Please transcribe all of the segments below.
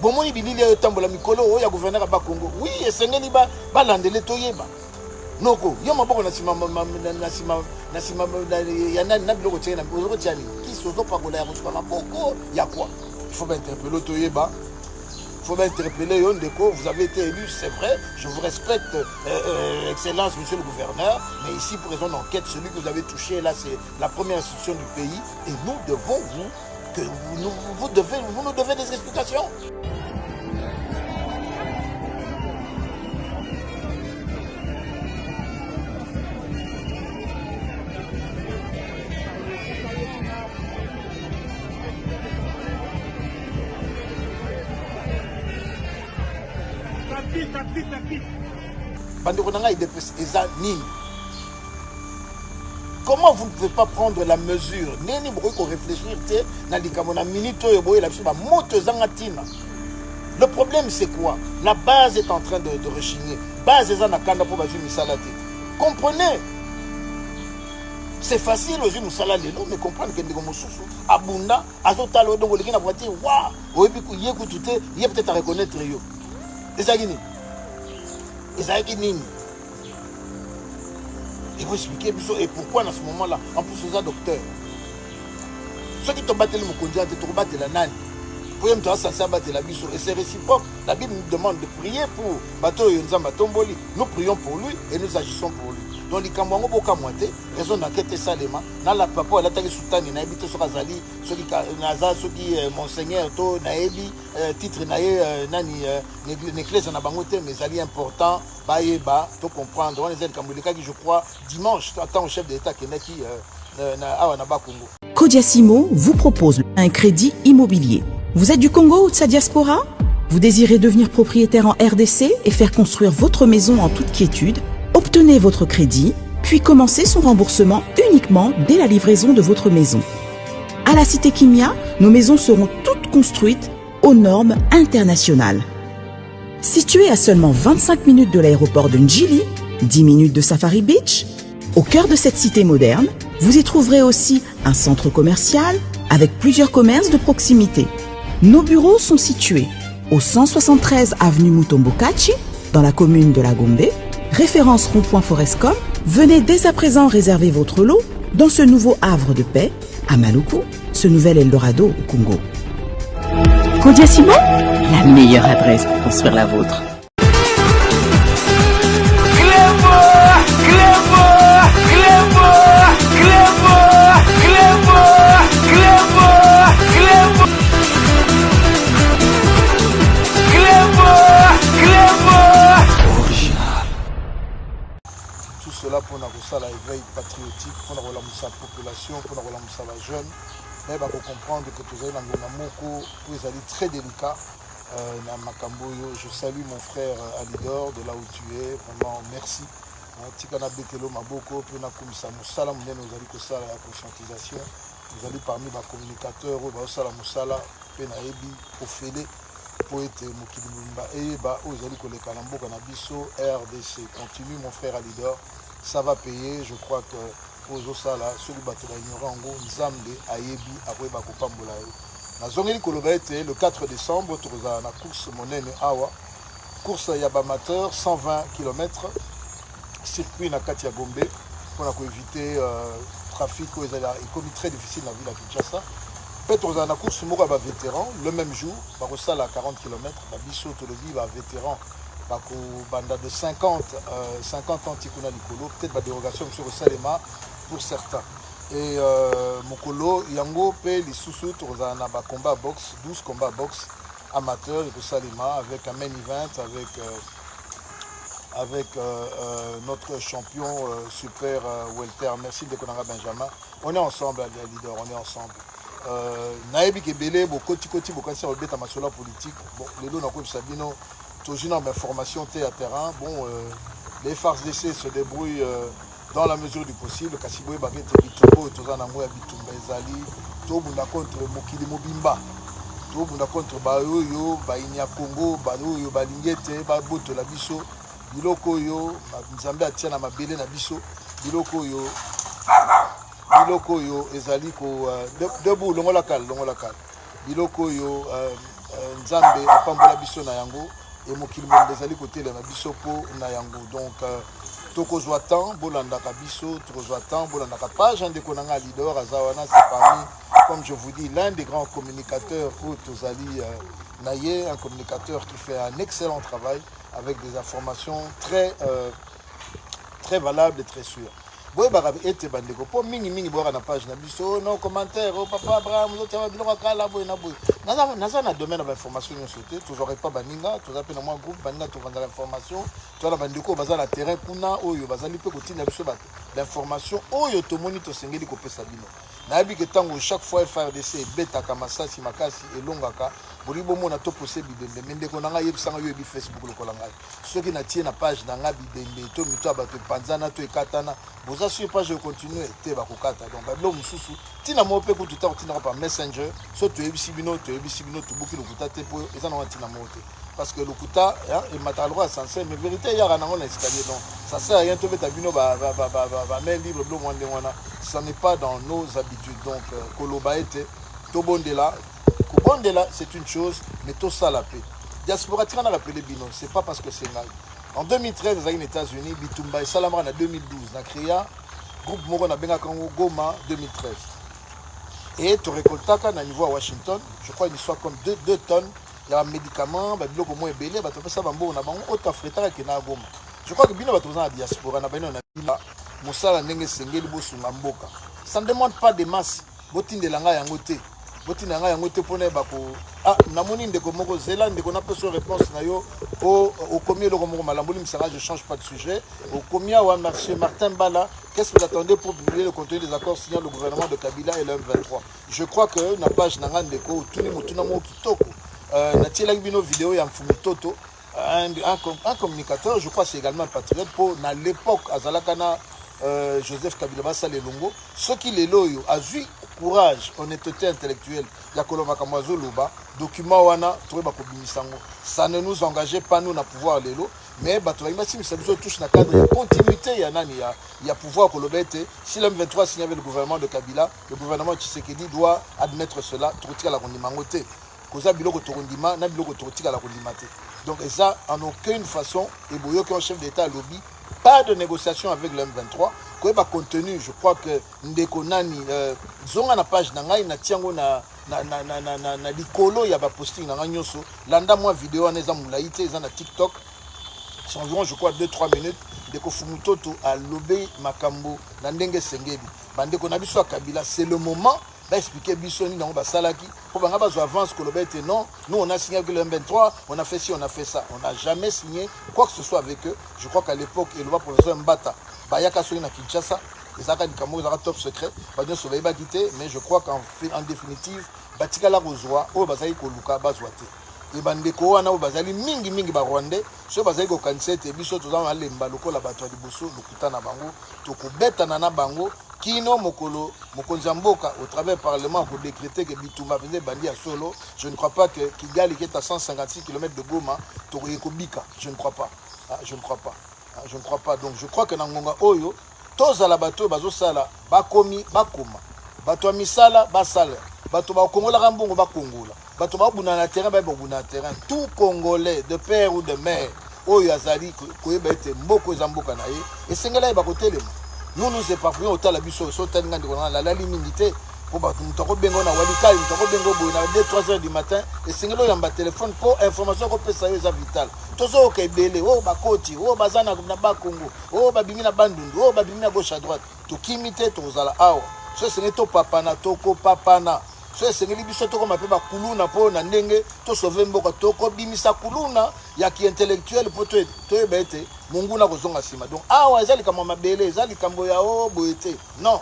bomoni bilili oyo tambola mikolo oyo ya gouverneur ba Congo oui esengeli ba landele toyeba noko yo maboko na sima ya nani na biloko tena ozoko tiani kisozo pakola ya kosuka maboko ya quoi il faut interpeller toyeba. Il faut m'interpeller, vous avez été élu, c'est vrai, je vous respecte, Excellence, monsieur le gouverneur, mais ici, pour raison d'enquête, celui que vous avez touché, là, c'est la première institution du pays, et nous devons vous nous devez des explications. Comment vous ne pouvez pas prendre la mesure? Le problème c'est quoi? La base est en train de rechigner. Comprenez? C'est facile aux yeux mais comprendre que Abunda, Azotalo, donc les gens voiture, waouh, il y a peut-être à reconnaître. Il faut expliquer et pourquoi dans ce moment-là, en plus vous êtes docteur. Ceux qui t'ont battu le Mokondia, tu t'ont battu la nani. Pour eux, tu as censé battre la biso. Et c'est réciproque. La Bible nous demande de prier pour Bato Yonzamba Tomboli. Nous prions pour lui et nous agissons pour lui. Donc, les Kamwango Boka Moite, raison d'enquête Salema, dans la papa, elle a été soutane, il a habité sur Azali, ceux qui Naza, ceux qui Monseigneur, To, Naebi, titre Nae, Nani, Néclès en Abangote, mais Ali important, Baeba, tout comprendre. On les aide Kambolika qui, je crois, dimanche, attend au chef de l'État qui est qui na Congo. Kodiasimo vous propose un crédit immobilier. Vous êtes du Congo ou de sa diaspora? Vous désirez devenir propriétaire en RDC et faire construire votre maison en toute quiétude? Obtenez votre crédit, puis commencez son remboursement uniquement dès la livraison de votre maison. À la Cité Kimia, nos maisons seront toutes construites aux normes internationales. Située à seulement 25 minutes de l'aéroport de Njili, 10 minutes de Safari Beach, au cœur de cette cité moderne, vous y trouverez aussi un centre commercial avec plusieurs commerces de proximité. Nos bureaux sont situés au 173 avenue Mutombokachi, dans la commune de La Gombe, référence rond-point Forescom. Venez dès à présent réserver votre lot dans ce nouveau havre de paix à Maluku, ce nouvel Eldorado au Congo. Kodiasimo, la meilleure adresse pour construire la vôtre. Pour l'éveil patriotique, pour la population, pour la jeune, mais pour comprendre que tous les gens très délicat. Je salue mon frère Alidor de là où tu es, vraiment merci. Tikana Betelo Maboko, pour la conscientisation. Vous allez parmi les communicateurs, Musala, Penaebi, Ofele, Poète Mokilumba, et vous allez coller Kalambo, Kanabiso, RDC. Continue mon frère Alidor. Ça va payer, je crois que pour Zosala, celui qui va ignorer en gros, Nzambe, Ayebi, après Bakopambola. Na zongeli Kolobete, le 4 décembre, tu as la course Monene Awa, course Yabamateur, 120 km, circuit na Katia Gombe, pour éviter le trafic, il est très difficile dans la ville de Kinshasa. Peut-être la course Mouraba vétéran, le même jour, par à 40 km, la Bissot, le dit, vétéran. Banda de 50 ans Tikuna Likolo, peut-être la dérogation sur le Salema pour certains. Et Mokolo, Yango, P, les sous-sous, on a combat boxe, 12 combats boxe amateurs de Salema avec un main event, avec notre champion super welter. Merci de Konanga Benjamin. On est ensemble, les leaders, on est ensemble. Naebi Kebele, Bokoti Koti, Bokasi, on est en masola politique. Bon, les deux, on a Sabino. Toujours dans formation à terrain. Bon, les FARDC se débrouillent dans la mesure du possible. Kassiboy Bagete Bitobo, Tozanamoya Bitumba Ezali, Tobunda contre Mokili Mobimba, Tobunda contre Bayoyo, Bainia Congo, Bayoyo, Balingete, Baboto la Biso, Biloko Yo, Nzambe Atiana Mabele na Biso, Biloko Yo, Ezali, debout, Longolakal, Biloko Yo, nzambe apambola biso na yango et mokili ezali kotelema biso po na yango. Donc tokozwa temps bolandaka biso, tokozwa temps bolandaka page ndeko nanga leader azawana, c'est parmi, comme je vous dis, l'un des grands communicateurs au Tozali Naye, un communicateur qui fait un excellent travail avec des informations très valables et très sûres. Boy barabi ete bandeko po mingi boka na page na biso no commentaire oh papa Abraham zo tava biloko kala boy na boy naza na domaine d'information yo sauté toujours pas baninga to zape na moi groupe baninga to vendre l'information to na bandeko baza na terrain kuna oyo bazali pe kotina biso ba l'information oyo to moni to sengeli ko pesa bino na yabi ke tango chaque fois FRDC betaka masasi makasi elongaka bolibo mona to posé bidende mendeko nanga yebisanga yo bi Facebook lokola ngai soki na tie na page na nga bidende to mito abato panzana to ekatana boza sur page de continuer te ba kokata donc bablo mususu tina mo pe ko tuta tina par messenger so to yebisi bino to buki lokuta te po eza na tina mo te parce que lokuta et matalwa sensé mais vérité ya ranango na escalier donc ça sert à rien to beta bino ba main libre blo mwande wana ça n'est pas dans nos habitudes donc koloba ete to bondela. Bondela, c'est une chose, mais tout ça la paix. Diaspora Tirana rappelé Bino, c'est pas parce que c'est mal. En 2013, aux États-Unis, Bitumba et Salamra en 2012, on a créé groupe Moro na Benga Kango Goma 2013. Et tu récoltes à niveau à Washington, je crois une histoire comme 2 tonnes, il y a un médicament, il y a un moins belé, il y a un autre frétard qui est à Goma. Je crois que Bino va trouver la diaspora, on a Bino, on a Moussala Nenge Sengeli Bosunga Mboka. Ça ne demande pas de masse, Botin de Langa Yangote. Botina nga yango te pona bako namoni ndeko moko zela ndeko na peso réponse na yo au combien le moko malamboli misara je change pas de sujet au combien wa monsieur Martin Bala qu'est-ce que vous attendez pour publier le contenu des accords signés le gouvernement de Kabila et le M23 je crois que na page nanga ndeko tuni mutuna mo kitoko na tiela bino vidéo ya mfumu toto un communicateur je crois c'est également un patriote pour na l'époque azalakana Joseph Kabila Bassa Lelongo ce qui les loyo a vu courage, honnêteté intellectuelle, ya koloma kamazo loba, document wana, trouvé bako bimisango. Ça ne nous engageait pas nous na pouvoir lelo, mais bato ba si ça nous touche na cadre de continuité ya nani ya pouvoir kolobete. Si le M23 signe avec le gouvernement de Kabila, le gouvernement Tshisekedi doit admettre cela, trotika la kondimangote. Koza biloko torondima na biloko trotika la kondimate. Donc et ça en aucune façon et boyo qui est chef d'état lobby, pas de négociation avec le M23. Quoi contenu, je crois que ndeko nani zonga na page na ngai na tiango na likolo ya ba posting na nyoso landa moi vidéo aneza mulaite eza na TikTok c'est environ je crois 2-3 minutes ndeko fumutoto a lobé makambo na ndenge sengeli bandeko na biso Kabila c'est le moment va expliquer bisoni dans ba salaki pour banga bazo avance ko lobete non nous on a signé avec le M23 on a fait ci on a fait ça on n'a jamais signé quoi que ce soit avec eux je crois qu'à l'époque il va professeur Mbata Bayaka Soyi na Kinshasa, les Zaka Nikamo, les top secret, Badien Sauvé Bagité, mais je crois qu'en définitive, Batika la Rozoa, au Bazali Koluka, Bazouate. Et Bandeko, on a au Bazali Mingi Ba Rwandais, ce Bazali Kansete, et Bissot, tout à l'heure, Mbaloko, la Batoire du Bosso, le Kutana Bango, Toko Beta Nana Bango, Kino Mokolo, Mokonzamboka, au travers du Parlement, pour décréter que Bitouma venait Bandi à Solo. Je ne crois pas que Kigali, qui est à 156 km de Goma, Toreko Bika. Je ne crois pas. Je ne crois pas. Je ne crois pas. Donc je crois que dans Ngonga Oyo, tous à la bateau, bazo sala, bakomi, bakoma. Bato misala, basala. Bato ba Congola Rambongo, bakongola. Bato ba buna na terrain, ba buna na terrain. Tout Congolais, de père ou de mère, Oyo Azali, Koyeba était Mboko Zamboka nae, et Sengala est bakotelema. Nous éparpillons au Talabiso, Sotengan de la limité. Pour battre Moutako Bengo na Walikali, Moutako Bengo Bouna, 2-3 heures du matin, et Sengalo yamba téléphone pour information qu'on peut savoir vital. Tozo Okebele, oh Bakoti, oh Bazana na Bakongo, oh Babimina Bandundu, oh Babimina gauche à droite. To kimite Tozala Awa. Ce n'est to papana, toko papana. Ce n'est pas to comme appelle Kuluna pour na ndenge, to sauver Mboka toko bimisa Kuluna, ya qui intellectuel pour to bete, Munguna Kozonga Sima. Donc Awa, Zali Kamabele, Zali Kamboya, oh Boete. Non.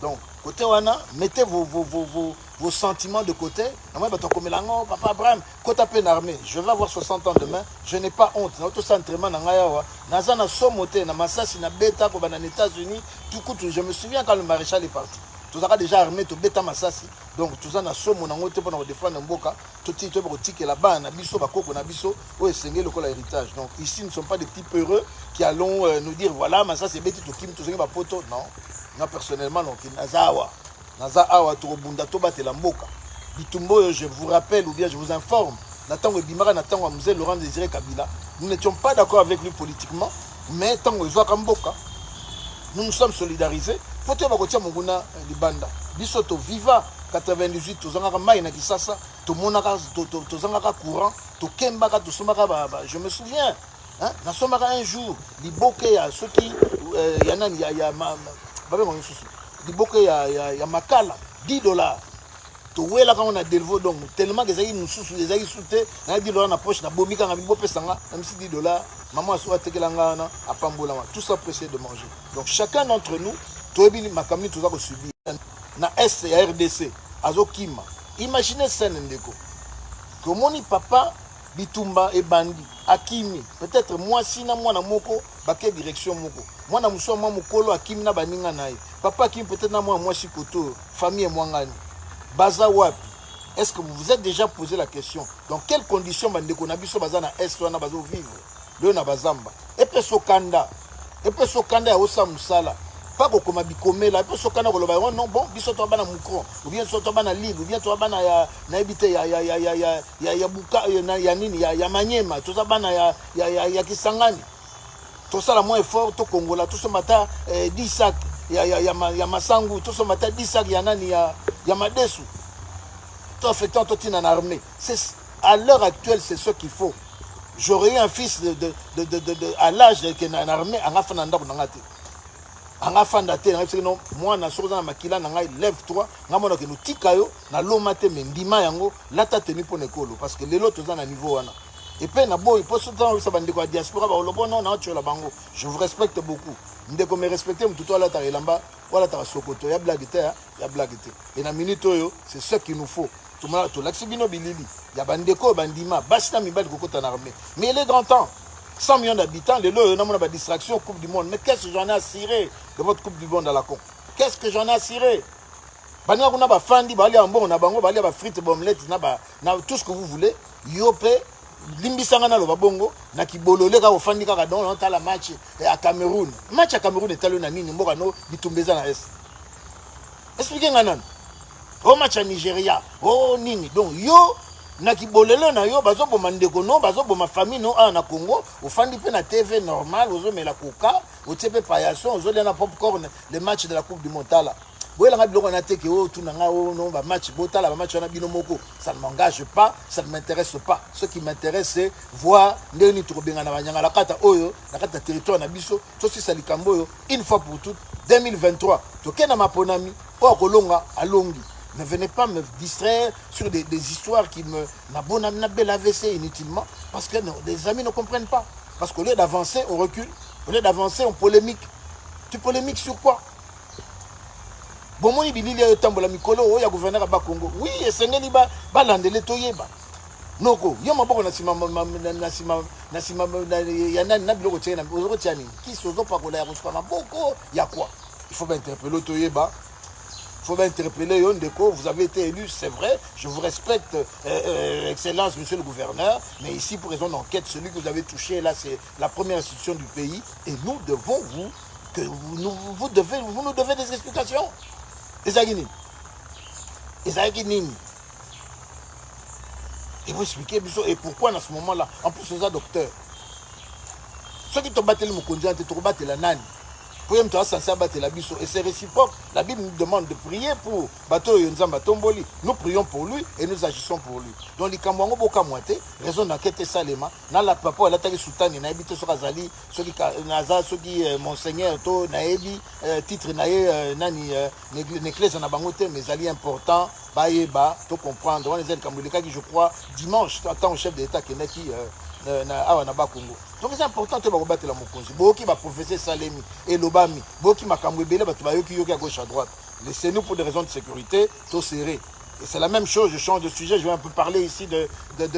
Donc, côté wana, mettez vos sentiments de côté. Papa Abraham, côté peine armée, je vais avoir 60 ans demain, je n'ai pas honte. Notre entraînement dans Ngayawa, Nazana Somote, na Massassi, na Beta, comme aux États-Unis, tout coup, je me souviens quand le maréchal est parti. Tout ça déjà armé, tout Beta Massassi. Donc, tout ça, na Somo, na Ngote, pour nous défendre Mboka, tout ça, tout ça, là-bas, na Bisso, Bakoko, na Bisso, où est Sengé, le col héritage. Donc, ici, nous ne sommes pas des petits peureux qui allons nous dire, voilà, Massassi, Beti, tout Kim, tout ça, Poto. Non. Moi personnellement, non, Nazawa, Turobunda, Toba, Telamboka. Bitumbo, je vous rappelle ou bien je vous informe, Natango Bimara, Natango Mzé Laurent Désiré Kabila, nous n'étions pas d'accord avec lui politiquement, mais Tango Izwa Kamboka, nous nous sommes solidarisés. Faut que tu Munguna Libanda. Bisoto Viva 98, Tozanga Maïna Kisasa, Tomonaka, Tozanga Courant, Tokembaka, Tosomaka, je me souviens. Hein? Nasomaka un jour, Liboke, ceux qui. Yanan, il y a Liboke, il y a Makala, $10. Là quand on a délevé donc tellement que les gens sauté, on a dit dans la poche, na bomika na bibo pesanga, même si $10, maman a souhaité que l'angana a pambola, tout ça pour essayer de manger. Donc chacun d'entre nous, toebi makamni tout ça ko subir. Na S et RDC, azokima. Imaginez ça ndeko. Que moni papa Bitumba et Bandi, Akimi, peut-être moi si na moi na moko, baké direction moko. Moi na muso moi mukolo Akimi na baninga naï. Papa Akimi peut-être na moi si koto, famille moi ngani. Baza wapi. Est-ce que vous vous êtes déjà posé la question? Dans quelles conditions bandeko na biso baza na est wana bazo vivre? Le na bazamba. Epe sokanda ya osa musala. Pas comme bikomela, epe sokanda ko loba non bon, biso to bana mukro, ou bien to bana ligue, ou bien to bana ya na ebite ya buka ya nini ya manyema, to bana ya Kisangani. To sala moins effort to Kongola, to so mata 10 sacs ya Masangu, to so mata 10 sacs ya nani ya Madesu. Tout affectant tout en armée. À l'heure actuelle, c'est ce qu'il faut. J'aurais eu un fils à l'âge de en armée, en affananda pour n'angate. En affandate, moi, na soza makila nanga lève-toi, ngamona que nous tikayo, na lomate mendima yango, la ta tenu pour nekolo, parce que les autres sont à niveau wana. Et puis na boy, pour ce temps, ça va dire quoi diaspora, non, non, tu la bango. Je vous respecte beaucoup. Ndeko me respecter, tout à l'heure, ta elamba, voilà ta sokoto, ya blaguete, ya blaguete. Et na minute oyo, c'est ce qu'il nous faut. Tout l'axibino bilili, ya bandeko, bandima, basta mi bal kokota na armée. Mais il est grand temps. 100 millions d'habitants, les lots, on a une distraction Coupe du Monde. Mais qu'est-ce que j'en ai à cirer de votre Coupe du Monde à la con? Qu'est-ce que j'en ai à cirer? Banya kuna ba fandi, ba ali ambo, na bango, ba ali ba frites, ba omelette, na tout ce que vous voulez. Yopé, limbisanga na lo babongo, na kibolole ka ofandi kaka don, on t'a la match à Cameroun. Match à Cameroun est allé na nini, mboka no bitumbeza na est. Expliquez-moi nan. Au match à Nigeria, oh nini. Donc yo na kibolele na yo bazo boma ndeko no bazo boma famille no na Congo ofandi pe na TV normal ozo mela coca otepe payason ozo na popcorn le match de la Coupe du Monde là boyela nga biloko na teke o tuna nga o no ba match botala ba match na bino moko ça ne m'engage pas, ça ne m'intéresse pas. Ce qui m'intéresse c'est voir ndeni tukobenga na banyanga la kata oyo na kata territoire na biso to si salikambo yo une fois pour toutes 2023 to kena maponami o kolonga alongi. Ne venez pas me distraire sur des histoires qui me n'abonnent AVC inutilement parce que les amis ne comprennent pas. Parce qu'au lieu d'avancer, on recule. Au lieu d'avancer, on polémique. Tu polémiques sur quoi? Bon, moi, il y a un mikolo, il y a gouverneur à Bakongo. Oui, et c'est un liba, balandele toyeba. Noko, il y a un bon nasima, yana nabilo tiana, ozo tiani. Qui sozo pas kola ya boko, il y a quoi? Il faut interpeller toyeba. Il faut interpeller Yondeko, vous avez été élu, c'est vrai, je vous respecte, Excellence, monsieur le gouverneur, mais ici, pour raison d'enquête, celui que vous avez touché, là, c'est la première institution du pays, et nous devons vous nous devez des explications. Et vous expliquez, et pourquoi, à ce moment-là, en plus, vous êtes docteur. Ceux qui t'ont battu le Mokondian, tu t'ont battu la nani. Et c'est réciproque. La Bible nous demande de prier pour Bato Yonzamba Tomboli. Nous prions pour lui et nous agissons pour lui. Donc, les Kamwango Boka Moite, raison d'enquête Salema, dans la papa, elle a été soutane, Naïbi Sokazali, ceux qui Monseigneur, To, Naïbi, titre Naïe, Nani, Néclès en Abangote, mes alliés importants, Baïeba, tout comprendre. On les aide comme qui, je crois, dimanche, tant au chef de l'État qui est qui. Donc c'est important de battre la mokonzi. Boki va professeur Salemi et Lobami. Boki makamwebele batubayoki yoki à gauche à droite. Laissez-nous pour des raisons de sécurité, tout serré. Et c'est la même chose, je change de sujet, je vais un peu parler ici de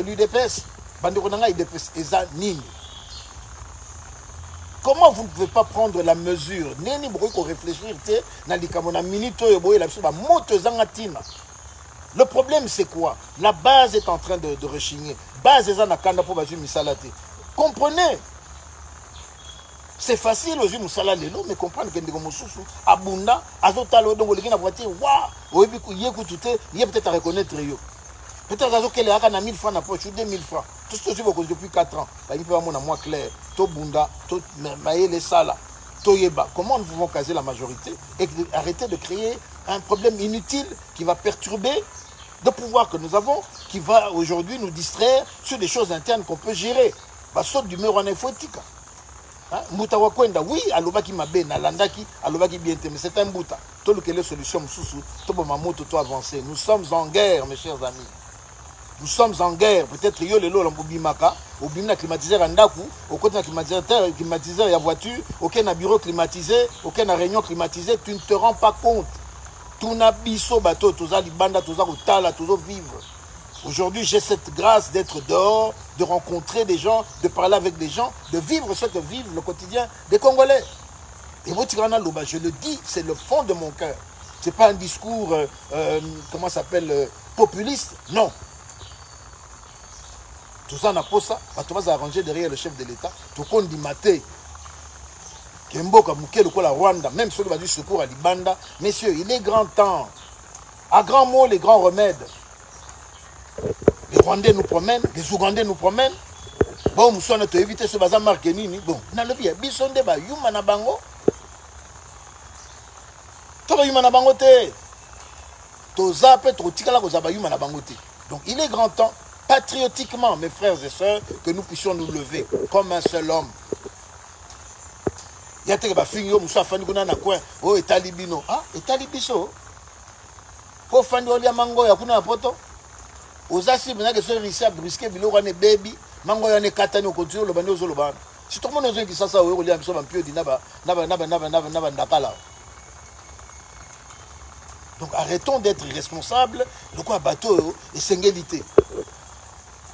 l'UDPS. Bandironanga UDPS eza nini. Comment vous ne pouvez pas prendre la mesure? Neni broko réfléchir té na likamona minito yo boye la biso ba moto zangatina. Le problème, c'est quoi? La base est en train de rechigner. Base est en train de misalate. Comprenez? C'est facile aux yeux de lelo, mais comprendre que nous sommes abunda, azotalo, donc les gens voient, waouh, il y a peut-être à reconnaître. Peut-être qu'elle a 1000 francs dans poche ou 2000 francs. Tout ce que je veux depuis 4 ans. Il peut avoir moins clair. To bunda, to maïe les salas, to yeba. Comment nous pouvons caser la majorité et arrêter de créer un problème inutile qui va perturber le pouvoir que nous avons, qui va aujourd'hui nous distraire sur des choses internes qu'on peut gérer. Bah, saute du mur en infotique. Mutawa kwenda, oui, alobaki mabe, nalandaki, alobaki bien, mais c'est un bouta. Tout le que les solutions, tout le monde tout avancer. Nous sommes en guerre, mes chers amis. Nous sommes en guerre. Peut-être yo lelo l'ambobimaka, au bimna climatiseur andaku, au côté climatiseur y a voiture, aucun bureau climatisé, aucun réunion climatisée, tu ne te rends pas compte. Tout n'a biso bateau, tout ça libanda, tout ça utala, tout ça vivre. Aujourd'hui, j'ai cette grâce d'être dehors, de rencontrer des gens, de parler avec des gens, de vivre ce que vivent le quotidien des Congolais. Et Botirana Loba, je le dis, c'est le fond de mon cœur. Ce n'est pas un discours, comment ça s'appelle, populiste, non. Tout ça n'a pas ça, tu vas arranger derrière le chef de l'État, tout compte dit maté. Kemboka Mouké, le la Rwanda, même ceux qui va du secours à Libanda, messieurs, il est grand temps. À grands mots, les grands remèdes. Les Rwandais nous promènent, les Ougandais nous promènent. Bon, nous sommes éviter ce bazar marketing. Bon, dans le bien, bisonde ba yuma na bango. Toi yuma na bango te. Toza peut trop tikala ko za ba yuma na bango te. Donc il est grand temps, patriotiquement, mes frères et sœurs, que nous puissions nous lever comme un seul homme. Il y a des gens qui ont fait des coin. Oh, et talibino. Ah, et talibiso. Pour faire des mango, il y a des poto. Aux assises, il y a des gens qui sont brisqués, il y a des baby. Mango, il y a des katani, on continue le bando, le ban. Si tout le monde a dit ça, il y a un peu de naba. Donc arrêtons d'être irresponsables. De quoi bateau et singulité.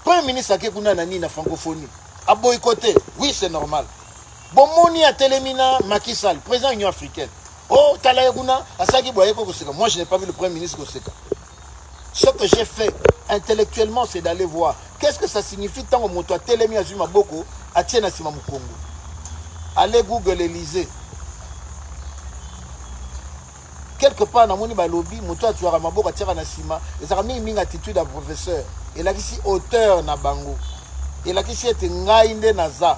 Premier ministre a kékouna nani na francophonie. A boycotté. Oui, c'est normal. Bon, moni a télémina Macky Sall, président de l'Union africaine. Oh, Talayaguna, Asagi Boyeko Koseka. Moi, je n'ai pas vu le Premier ministre Koseka. Ce que j'ai fait intellectuellement, c'est d'aller voir. Qu'est-ce que ça signifie tant que moto a télémi Azuma Boko, a Tiena Sima Mukongo. Allez Google Élysée. Quelque part, dans mon lobby, moto a tué Ramaboko, a tiré Nasima, et ça a mis une attitude à professeur. Et là, ici, auteur Nabango. Et là, ici, était Ngaïnde Naza.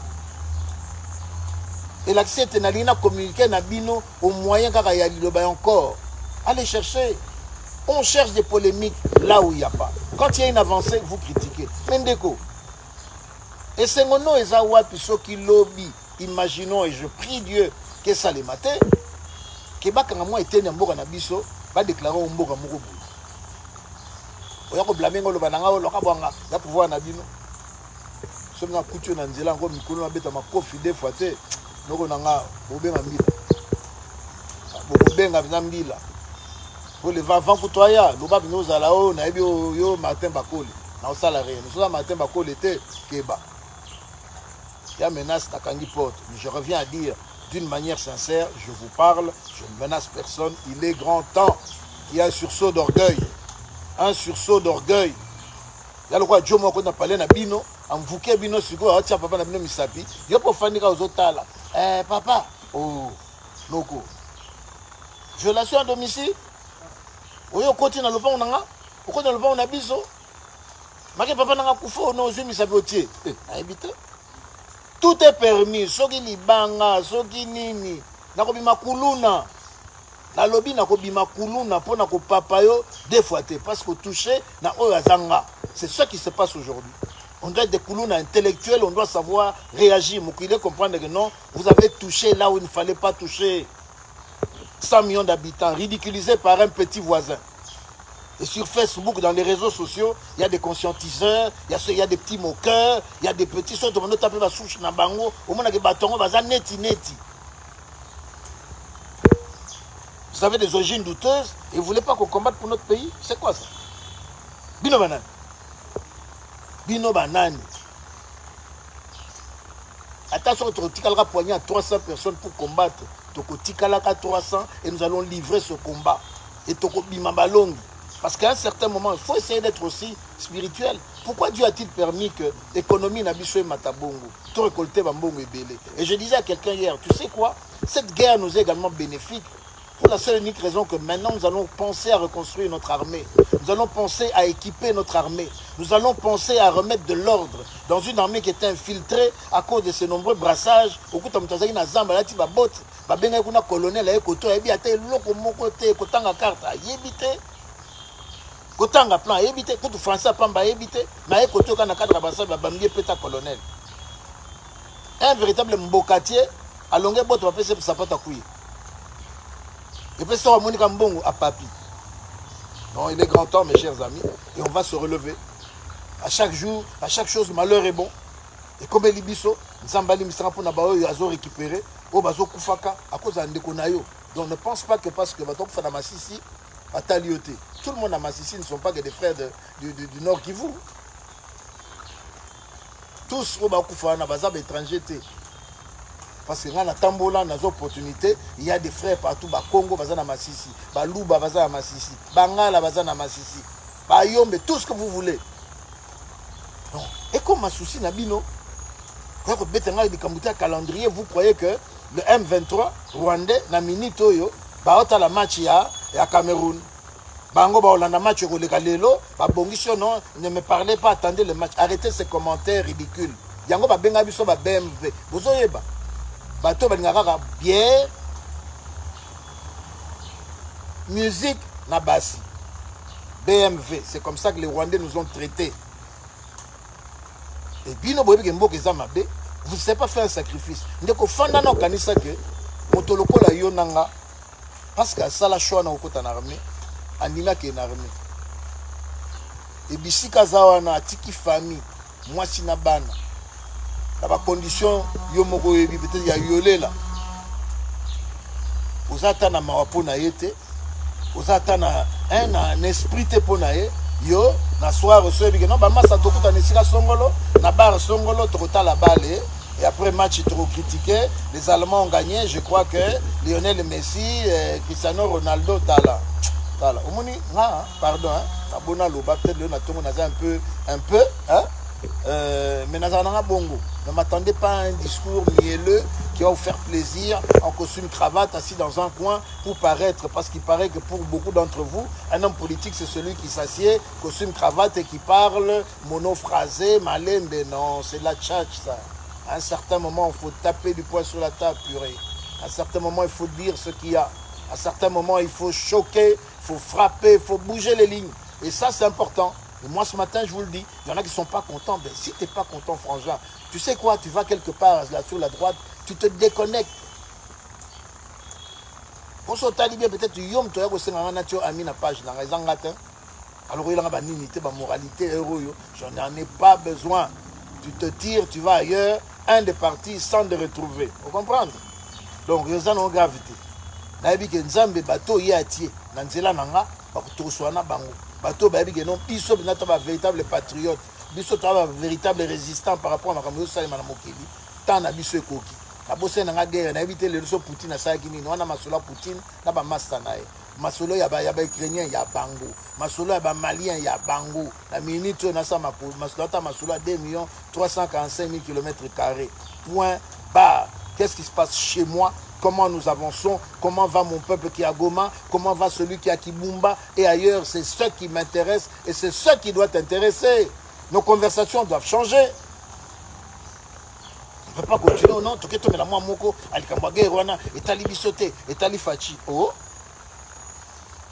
Et l'accès est à communiquer Nabino au moyen qu'il y a encore. Allez chercher. On cherche des polémiques là où il n'y a pas. Quand il y a une avancée, vous critiquez. Mendeko. Et c'est mon nom, Ezawa, puis ceux qui lobby. Imaginons, et je prie Dieu que ça les mate. Que Bakangamwa était un mboka nabiso, va déclarer un mboka mouroubou. Il y a un blâmer le bananga, il y a un pouvoir nabino. Ce qui est coutu dans Nzela, il y a un peu de kofi des fois. Noko nanga bobenga mbila bobenga mbila pour les vents kutoya loba bino zala o na ebi yo Martin Bakoli na osala rien nous sommes Martin Bakoli était keba ya menace na kangi porte. Mais je reviens à dire d'une manière sincère, je vous parle, je ne menace personne. Il est grand temps qu'il y ait un sursaut d'orgueil, il y a le roi Jomo qu'on a parlé na bino en vouké bino sigo atia papa na bino misapi yo po fandika ozotala. Papa, oh, Noko. Violation à domicile. Oui, au côté dans le pont, au côté dans le pont, on a biso. Marqué papa n'a pas koufo, non, je m'y sabotier. Tout est permis. Soki libanga, soki nini. Nakobi makuluna. La lobby nakobi makuluna pour nako papa yo deux fois parce que touché na oyazanga. C'est ce qui se passe aujourd'hui. On doit être des coulons intellectuels, on doit savoir réagir. Moukile comprendre que non, vous avez touché là où il ne fallait pas toucher. 100 millions d'habitants, ridiculisés par un petit voisin. Et sur Facebook, dans les réseaux sociaux, il y a des conscientiseurs, il y a des petits moqueurs, il y a des petits sortes de taper la souche na bango, au moins des bâtons, neti. Vous avez des origines douteuses et vous ne voulez pas qu'on combatte pour notre pays? C'est quoi ça? Bino banane. Bino banane. Attention, tu as poigné à 300 personnes pour combattre. Tu as 300 et nous allons livrer ce combat. Et tu as parce qu'à un certain moment, il faut essayer d'être aussi spirituel. Pourquoi Dieu a-t-il permis que l'économie n'a pas matabongo, tout récolter bambongo et belé? Et je disais à quelqu'un hier, tu sais quoi? Cette guerre nous est également bénéfique. Pour la seule et unique raison que maintenant nous allons penser à reconstruire notre armée. Nous allons penser à équiper notre armée. Nous allons penser à remettre de l'ordre dans une armée qui était infiltrée à cause de ces nombreux brassages. Au coup de na zamba lati ba bot, ba benga kuna colonel ay koto ebi ate loko moko te kotanga carte yebite. Kotanga plan yebite ko tu français pamba yebite, na koto kana cadre basa ba bamie peta colonel. Un véritable mbokatier alonge bot ba pese sapata kuyi. Et puis ça va monter comme bon à papi. Non, il est grand temps, mes chers amis, et on va se relever. À chaque jour, à chaque chose, malheur est bon. Et comme les biso, nous sommes allés pour nous récupérer, au bazo kufaka, à cause d'un déconayo. Donc ne pense pas que parce que bateau fait la massissi, à talioté. Tout le monde à massissi ne sont pas que des frères du Nord Kivu. Tous au bakufa na bazab étranger. Parce que dans la Tambola, dans les opportunités, il y a des frères partout. Bah Congo, bazana Massissi. Bah Louba, bazana Massissi. Bangala, bazana Massissi. Bah Yombe, tout ce que vous voulez. Non. Et comme ma souci Nabino, quand vous mettez un calendrier, vous croyez que le M23 rwandais, na minute, bah on la match à Cameroun. Bango, bah on a match au Lelo. Bah Bongisio, non, ne me parlez pas, attendez le match. Arrêtez ces commentaires ridicules. Yango, bah Bengabiso, bah BMW. Vous voyez, bah. Bateau Bengaga, bière, musique, Nabasi, BMW. C'est comme ça que les Rwandais nous ont traités. Et puis, vous ne savez pas faire un sacrifice. Vous ne savez pas que parce que ça, la choix dans une armée, anima qui est une armée. Et puis, si Kazawana a tiki famille, moi, si Nabana. Dans la condition, peut-être y a yolé là. Vous attendez à Mawapona yete, vous attendez un esprit teponaye, yo, na soir reçu, non, bah, massa toko ta nesika songolo, na bar songolo, tokota la balle, et après match trop critiqué, les Allemands ont gagné, je crois que Lionel Messi, Cristiano Ronaldo, tala. Omoni, pardon, abona loba, peut-être le natongo naza un peu, hein. Mais ne m'attendez pas à un discours mielleux qui va vous faire plaisir en costume cravate assis dans un coin pour paraître, parce qu'il paraît que pour beaucoup d'entre vous, un homme politique c'est celui qui s'assied, costume cravate et qui parle monophrasé, malembe. Non, c'est la tchatch ça. À un certain moment, il faut taper du poing sur la table, purée. À un certain moment, il faut dire ce qu'il y a. À un certain moment, il faut choquer, il faut frapper, il faut bouger les lignes. Et ça, c'est important. Et moi, ce matin, je vous le dis, il y en a qui ne sont pas contents. Mais si tu n'es pas content, frangin, tu sais quoi, tu vas quelque part là sur la droite, tu te déconnectes. Pour ce temps, peut-être tu yom, tu as aussi une nature amie na page dans les angatin. Alors, il y a une dignité, une moralité, j'en ai pas besoin. Tu te tires, tu vas ailleurs, un des partis sans te retrouver. Vous comprenez? Donc, il y a une gravité. Naïbi que Nzambe bateau y a tié, Nanzela Nanga, Bakutoswana Bango. Bateau babi que non, Biso n'est pas véritable patriote, Biso est un véritable résistant par rapport à Makambo Salima Mokeli. Tant na Biso Koki. La bosse n'a guerre, n'a évité le Russo Poutine à Sakini, non, on a Masola Poutine, n'a pas Mastanae. Masolo yaba Ukrainien, ya Bango. Masolo yaba Malien, ya Bango. La minute, on a ça, Masolo 2 345 000 km². Point barre. Qu'est-ce qui se passe chez moi? Comment nous avançons, comment va mon peuple qui est à Goma, comment va celui qui est à Kibumba et ailleurs. C'est ce qui m'intéresse et c'est ce qui doit t'intéresser. Nos conversations doivent changer. On ne peut pas continuer, non. Tu es la moi moko, alikambage rwana, etali bisote, etali fachi. Oh,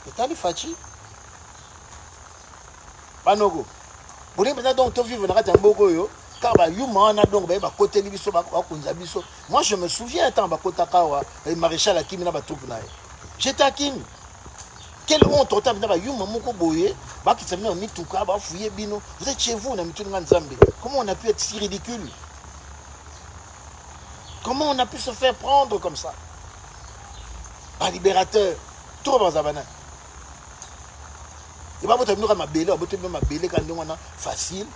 etali fachi. Panogo. Vous voulez maintenant donc vivre dans un bogo yo. Car moi je me souviens maréchal Hakim na troupe na j'étais à Kim. Quelle honte vous êtes chez vous, comment on a pu être si ridicule? Comment on a pu se faire prendre comme ça? Un libérateur, trop bazabana. Il va vous tenir ma belle, facile.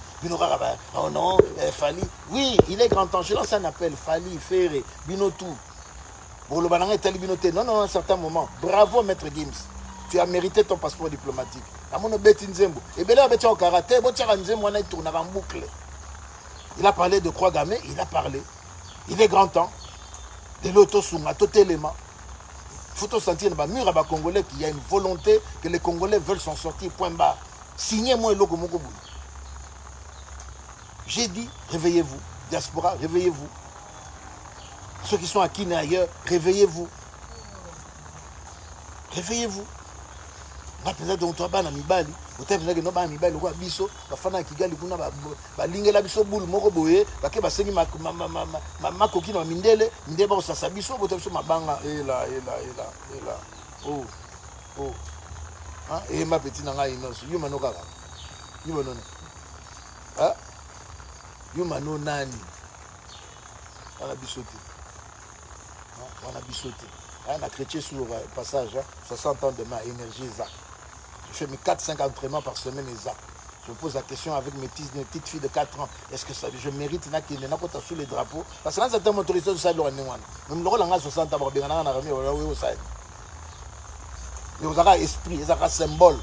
Oh non, Fali. Oui, il est grand temps. Je lance un appel. Fali, Ferré, Binotou. Pour le banan est Binoté. Non, à un certain moment. Bravo, Maître Gims. Tu as mérité ton passeport diplomatique. Et bien là, tu as au karaté. Il tourne en boucle. Il a parlé de Croix-Gamé. Il a parlé. Il est grand temps. De l'auto-souma, tout élément. faut sentir dans le mur à Congolais qu'il y a une volonté, que les Congolais veulent s'en sortir, point barre. Signez-moi le Moko. J'ai dit, réveillez-vous. Diaspora, réveillez-vous. Ceux qui sont à Kine ailleurs, réveillez-vous. Réveillez-vous. On a besoin de ton travail à Mibali. On a besoin de nos Mibali. On a besoin de faire un Kigali. On a besoin de faire boule Moroboye. Parce que c'est ma coquine à Mindele. Mindele, ça s'habille. On a besoin de banga. Et là. Oh. Et ma petite nana innocente. Yumano Kara. Yumano. Ah. Yumano Nani. On a bissoté. On a bissoté. On a chrétien sur le passage. 60 ans de ma énergie. Je fais mes 4-5 entraînements par semaine. Je me pose la question avec mes petites filles de 4 ans. Est-ce que ça, je mérite qu'il n'y ait pas sous les drapeaux? Parce que là, c'est un motorisé de ça. Même le rôle en 60 ans, vous avez un esprit, vous avez un symbole.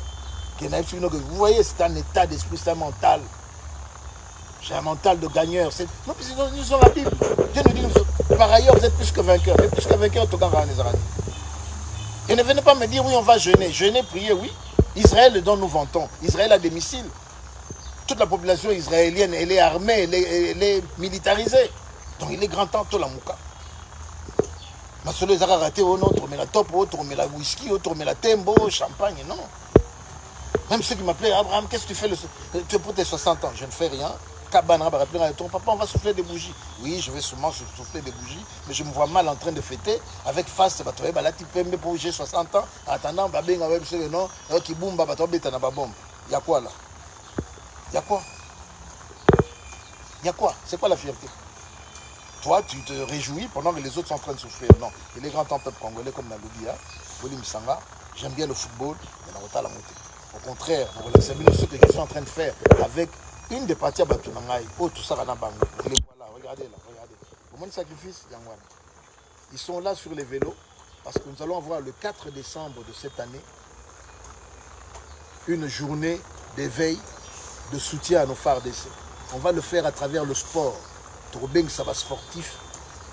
Vous voyez, c'est un état d'esprit, c'est un mental. J'ai un mental de gagneur. Nous sommes la Bible. Dieu nous dit, par ailleurs, vous êtes plus que vainqueurs. Mais plus que vainqueurs, et ne venez pas me dire, oui, on va jeûner. Jeûner, prier, oui. Israël, dont nous vantons. Israël a des missiles. Toute la population israélienne, elle est armée, elle est militarisée. Donc il est grand temps, tout la mouka. Ma solo, ils ont raté au nôtre, mais la top, autre, mais la whisky, autre, mais la tembo, champagne, non. Même ceux qui m'appelaient, Abraham, qu'est-ce que tu fais pour tes 60 ans? Je ne fais rien. Kabana va rappeler à ton papa, on va souffler des bougies. Oui, je vais sûrement souffler des bougies, mais je me vois mal en train de fêter avec face, là, tu peux me pour j'ai 60 ans, en attendant, qui boum, il y a quoi là? Il y a quoi? Il y a quoi? C'est quoi la fierté? Toi, tu te réjouis pendant que les autres sont en train de souffrir. Non, il est grand temps peuple congolais comme Nalubia, Bolim Sanga, j'aime bien le football, mais on la montée. Au contraire, c'est ce que je suis en train de faire avec une des parties à Batunangaï. Oh, tout ça, voilà, regardez là, regardez. Au moins de sacrifice, ils sont là sur les vélos parce que nous allons avoir le 4 décembre de cette année une journée d'éveil, de soutien à nos phares d'essai. On va le faire à travers le sport. Torbeng, ça va sportif.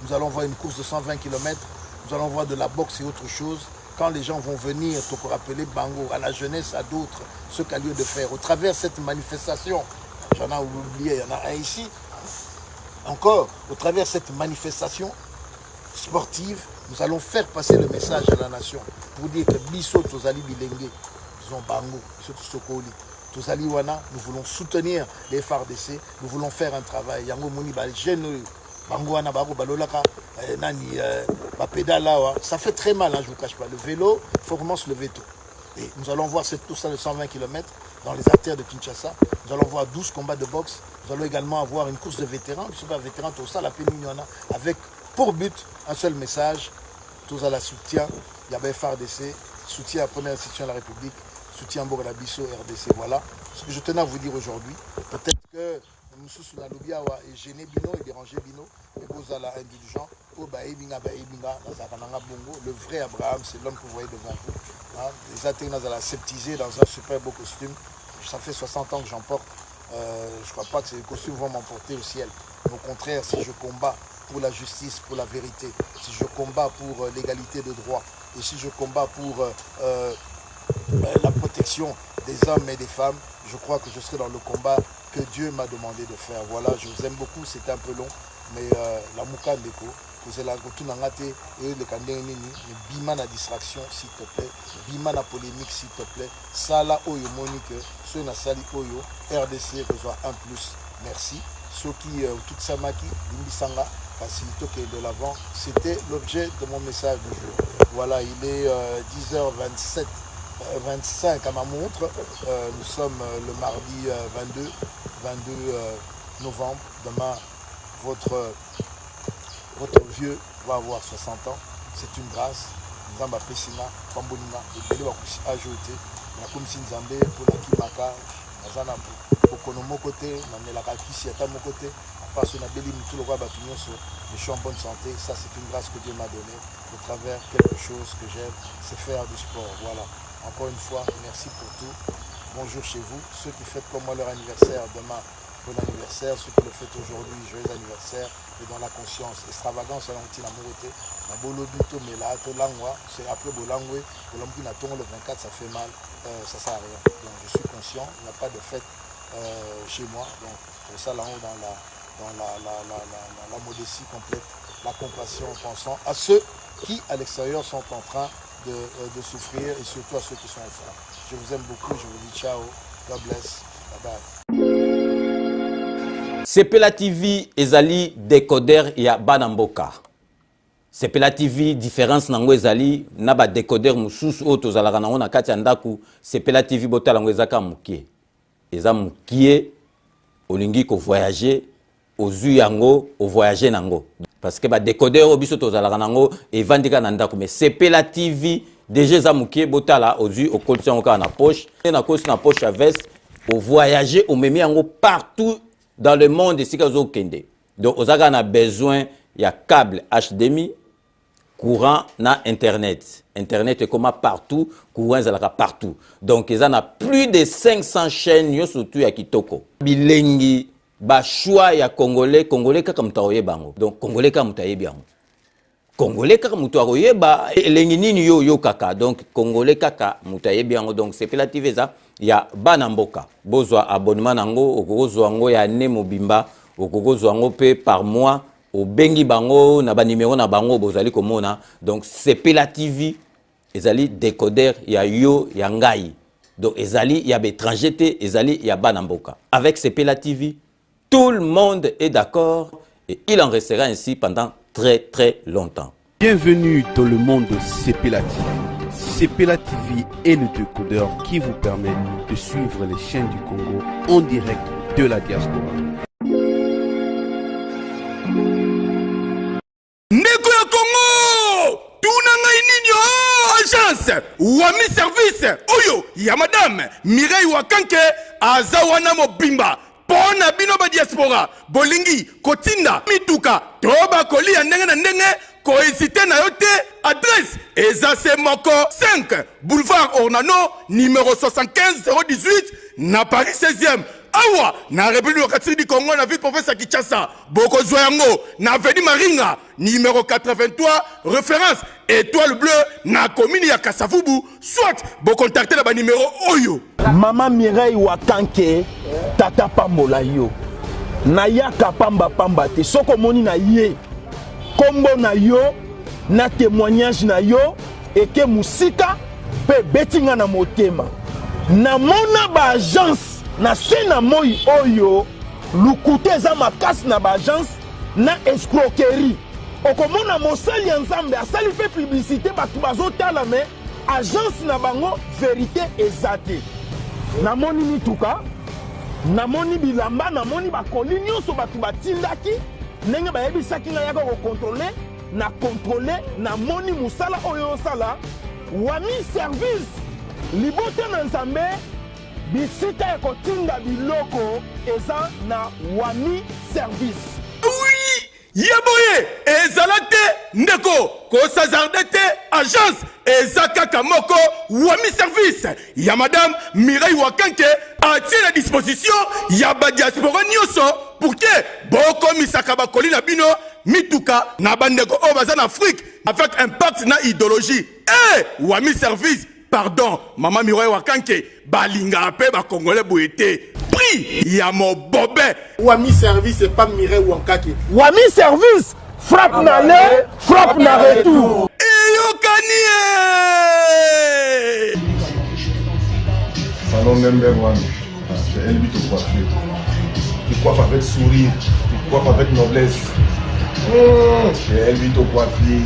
Nous allons voir une course de 120 km. Nous allons voir de la boxe et autre chose. Quand les gens vont venir, te rappeler Bango, à la jeunesse, à d'autres, ce qu'a lieu de faire. Au travers de cette manifestation, j'en ai oublié, il y en a un ici. Encore, au travers de cette manifestation sportive, nous allons faire passer le message à la nation pour dire que Bisso Tozali Bilengue, disons Bango, Bisso Sokoli, Tozali Wana, nous voulons soutenir les phares d'essai, nous voulons faire un travail. Yango Moni Baljen, Bango Wana Baro Balolaka, Nani, Bapedala, ça fait très mal, hein, je ne vous cache pas. Le vélo, il faut vraiment se lever tôt. Et nous allons voir cette course de 120 km dans les artères de Kinshasa. Nous allons voir 12 combats de boxe. Nous allons également avoir une course de vétérans. Nous sommes pas vétérans, tout ça, la Pénignona, avec pour but un seul message. Tous à la soutien. Il y avait phare d'essai, soutien à la première institution de la République, soutien à Mbogala Bisso, RDC. Voilà ce que je tenais à vous dire aujourd'hui. Peut-être que nous sommes dans l'Obia et gêner Bino et déranger Bino. Et vous allez indulgent. Le vrai Abraham, c'est l'homme que vous voyez devant vous. Les Athénas à la septisé dans un super beau costume. Ça fait 60 ans que j'en porte. Je ne crois pas que ces costumes vont m'emporter au ciel. Au contraire, si je combats pour la justice, pour la vérité, si je combats pour l'égalité de droit, et si je combats pour la protection des hommes et des femmes, je crois que je serai dans le combat que Dieu m'a demandé de faire. Voilà, je vous aime beaucoup, c'était un peu long, mais la Mouka Ndeko, vous êtes là, et le Kandénini, mais bima na distraction, s'il te plaît, bima na polémique, s'il te plaît, Sala Oyo Monique, ceux na Sali Oyo, RDC reçoit 1+, merci. Ceux qui, tout Samaki, Limbisanga, facilité de l'avant, c'était l'objet de mon message du jour. Voilà, il est 10h27. 25 à ma montre. Nous sommes le mardi 22 novembre. Demain, votre vieux va avoir 60 ans. C'est une grâce. Nzamba Pessina, Bambolina, et Bélé ajouté. La commission Nzambé pour la Kimaka, Nazana Okonomo côté, Nanelaka Kisi à mon côté. Parce que tout le roi je suis en bonne santé. Ça, c'est une grâce que Dieu m'a donnée. Au travers quelque chose que j'aime, c'est faire du sport. Voilà. Encore une fois, merci pour tout. Bonjour chez vous. Ceux qui fêtent comme moi leur anniversaire demain, bon anniversaire, ceux qui le fêtent aujourd'hui, joyeux anniversaire, et dans la conscience, extravagance, on a un petit amourité, la bolobito, mais là, c'est après Bolangwe, Bolangwe, le 24, ça fait mal, ça sert à rien. Donc je suis conscient, il n'y a pas de fête chez moi, donc pour ça, là-haut, dans la modestie complète, la compassion, en pensant à ceux qui, à l'extérieur, sont en train de souffrir, et surtout à ceux qui sont au fond. Je vous aime beaucoup, je vous dis ciao, God bless, bye bye. Sepela TV ezali décodeur ya Banamboka. Sepela TV différence nango ezali na ba décodeur mususu o tozalaka nango na kati ya ndaku. Sepela TV botala ngo ezaka mukie. Eza mukie olingi ko voyager ozu yango o voyager nango. Parce que ba décodeur o biso tozalaka nango evandika na ndaku mais Sepela TV déjà eza mukie botala ozu o kolisi yango ka na poche. Na kosi na poche à veste o voyager o memi yango partout dans le monde ici kazo kende. Donc on a besoin il y a câble HDMI, courant na internet. Internet est comme partout, courant zalaka partout. Donc ils en a plus de 500 chaînes yo surtout ya kitoko. Bilengi ba choix ya congolais kaka mutaoye bango. Donc congolais kaka mutaye bango. Congolais kaka mutaoye ba elengi nini yo kaka. Donc congolais kaka mutaye bango. Donc c'est relative ça. Ya Banamboka bozwa abonnement nango okozwa ngo ya ne mobimba okozwa ngo pe par mois au bengi bango na ba numéro na bango bozali komona. Donc Sepela TV ezali décodeur ya yo ya ngai, donc ezali ya étranger te ezali ya Banamboka. Avec Sepela TV tout le monde est d'accord et il en restera ainsi pendant très longtemps. Bienvenue dans le monde de Sepela TV. Sepela TV est le décodeur qui vous permet de suivre les chaînes du Congo en direct de la diaspora. Ndeko ya Congo, tunanga ininyo agence Wami service oyo ya madame Mireille Wakanke azawana mobimba pona bino ba diaspora bolingi kotinda mituka toba kolia ndenge na ndenge kohésité na yote adresse Ezase Moko 5 boulevard Ornano numéro 75 018 na Paris 16e awa na République démocratique du Congo na ville province ya Kinshasa boko zoyango na avenue Maringa numéro 83 référence étoile bleue na commune ya Kasavubu soit bo contacter na ba numéro oyo Maman Mireille Wakanke tata pambola yo na yaka pamba te soko moni na ye kombo na yo na témoignage na yo eke musika pe betinga na motema na mona ba agence na sena moi oyo lukute za makasi na ba agence na escroquerie okomona mosali ya nzambe asali pe publicité batu bazotala me agence na bango vérité ezate na moni mituka na moni bilamba na moni bakoli nyonso batu batindaki ndenge bayebisaki nga yaka kokontrole na kontrole na moni musala oyo sala Wami service libote na nzambe bisika ya kotinda biloko eza na Wami service. Oui, yaboye ezalate ndeko kosazardete agence ezakaka moko Wami service ya madame Mireille Wakanke atie la disposition ya ba diaspora nyonso pour que boko misaka bakoli na bino mituka na bandeko o baza na Afrique avec impact na idéologie Wami service pardon maman Mireille Wakanke balinga pe ba congolais boyete prix ya mobobé Wami service c'est pas Mireille Wakanke. Wami service frappe na le frappe na retour. Salon number one, c'est elle te coiffer. Tu coiffes avec sourire, tu coiffes avec noblesse. C'est elle te coiffer.